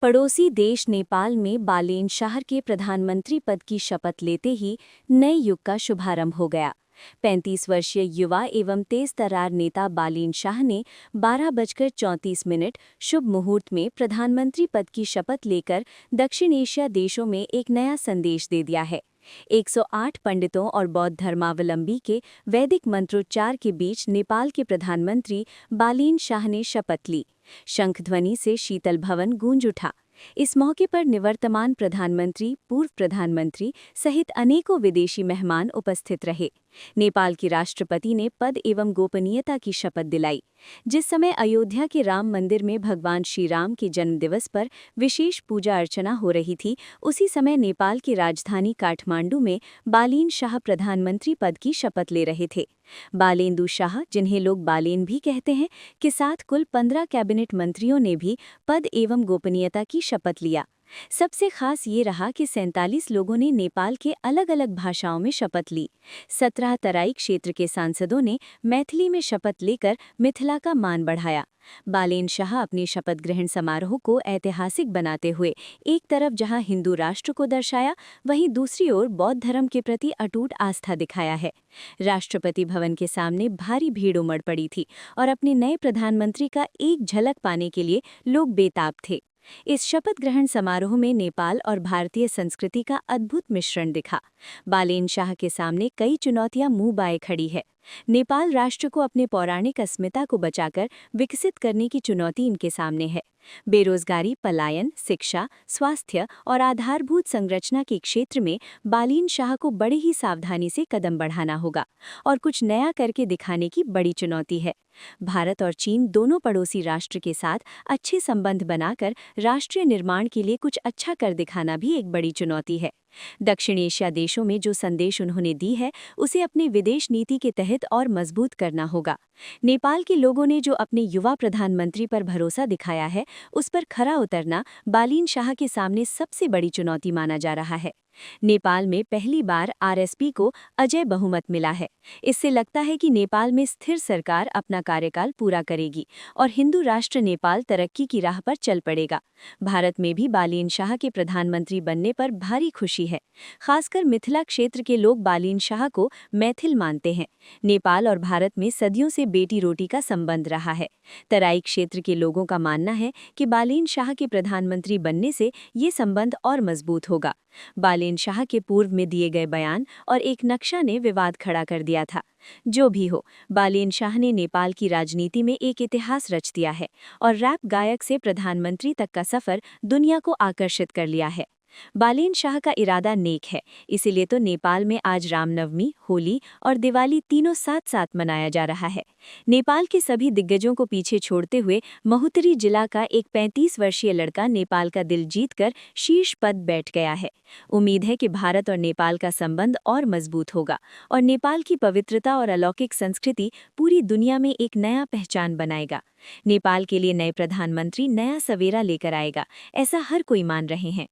पड़ोसी देश नेपाल में बालेन शाह के प्रधानमंत्री पद की शपथ लेते ही नए युग का शुभारंभ हो गया। 35 वर्षीय युवा एवं तेज तर्रार नेता बालेन शाह ने 12:34 शुभ मुहूर्त में प्रधानमंत्री पद की शपथ लेकर दक्षिण एशिया देशों में एक नया संदेश दे दिया है। 108 पंडितों और बौद्ध धर्मावलंबी के वैदिक मंत्रोच्चार के बीच नेपाल के प्रधानमंत्री बालेन शाह ने शपथ ली। शंख ध्वनि से शीतल भवन गूंज उठा। इस मौके पर निवर्तमान प्रधानमंत्री, पूर्व प्रधानमंत्री सहित अनेकों विदेशी मेहमान उपस्थित रहे। नेपाल की राष्ट्रपति ने पद एवं गोपनीयता की शपथ दिलाई। जिस समय अयोध्या के राम मंदिर में भगवान श्री राम के जन्मदिवस पर विशेष पूजा अर्चना हो रही थी, उसी समय नेपाल की राजधानी काठमांडू में बालेन शाह प्रधानमंत्री पद की शपथ ले रहे थे। बालेंदु शाह, जिन्हें लोग बालेन भी कहते हैं, के साथ कुल 15 कैबिनेट मंत्रियों ने भी पद एवं गोपनीयता की शपथ लिया। सबसे खास ये रहा कि 47 लोगों ने नेपाल के अलग अलग भाषाओं में शपथ ली। 17 तराई क्षेत्र के सांसदों ने मैथिली में शपथ लेकर मिथिला का मान बढ़ाया। बालेन शाह अपने शपथ ग्रहण समारोह को ऐतिहासिक बनाते हुए एक तरफ जहां हिंदू राष्ट्र को दर्शाया, वहीं दूसरी ओर बौद्ध धर्म के प्रति अटूट आस्था दिखाया है। राष्ट्रपति भवन के सामने भारी भीड़ उमड़ पड़ी थी और अपने नए प्रधानमंत्री का एक झलक पाने के लिए लोग बेताब थे। इस शपथ ग्रहण समारोह में नेपाल और भारतीय संस्कृति का अद्भुत मिश्रण दिखा। बालेन शाह के सामने कई चुनौतियां मुंह बाए खड़ी है। नेपाल राष्ट्र को अपने पौराणिक अस्मिता को बचाकर विकसित करने की चुनौती इनके सामने है। बेरोजगारी, पलायन, शिक्षा, स्वास्थ्य और आधारभूत संरचना के क्षेत्र में बालेन शाह को बड़े ही सावधानी से कदम बढ़ाना होगा और कुछ नया करके दिखाने की बड़ी चुनौती है। भारत और चीन दोनों पड़ोसी राष्ट्र के साथ अच्छे संबंध बनाकर राष्ट्रीय निर्माण के लिए कुछ अच्छा कर दिखाना भी एक बड़ी चुनौती है। दक्षिण एशिया देशों में जो संदेश उन्होंने दी है, उसे अपनी विदेश नीति के तहत और मजबूत करना होगा। नेपाल के लोगों ने जो अपने युवा प्रधानमंत्री पर भरोसा दिखाया है, उस पर खरा उतरना बालेन शाह के सामने सबसे बड़ी चुनौती माना जा रहा है। नेपाल में पहली बार आरएसपी को अजय बहुमत मिला है। इससे लगता है कि नेपाल में स्थिर सरकार अपना कार्यकाल पूरा करेगी और हिंदू राष्ट्र नेपाल तरक्की की राह पर चल पड़ेगा। भारत में भी बालेन शाह के प्रधानमंत्री बनने पर भारी खुशी है। खासकर मिथिला क्षेत्र के लोग बालेन शाह को मैथिल मानते हैं। नेपाल और भारत में सदियों से बेटी रोटी का संबंध रहा है। तराई क्षेत्र के लोगों का मानना है कि बालेन शाह के प्रधानमंत्री बनने से ये संबंध और मजबूत होगा। बालेन शाह के पूर्व में दिए गए बयान और एक नक्शा ने विवाद खड़ा कर दिया था। जो भी हो, बालेन शाह ने नेपाल की राजनीति में एक इतिहास रच दिया है और रैप गायक से प्रधानमंत्री तक का सफर दुनिया को आकर्षित कर लिया है। बालेन शाह का इरादा नेक है, इसीलिए तो नेपाल में आज रामनवमी, होली और दिवाली तीनों साथ साथ मनाया जा रहा है। नेपाल के सभी दिग्गजों को पीछे छोड़ते हुए महोत्तरी जिला का एक 35 वर्षीय लड़का नेपाल का दिल जीतकर शीर्ष पद बैठ गया है। उम्मीद है कि भारत और नेपाल का संबंध और मजबूत होगा और नेपाल की पवित्रता और अलौकिक संस्कृति पूरी दुनिया में एक नया पहचान बनाएगा। नेपाल के लिए नए प्रधानमंत्री नया सवेरा लेकर आएगा, ऐसा हर कोई मान रहे हैं।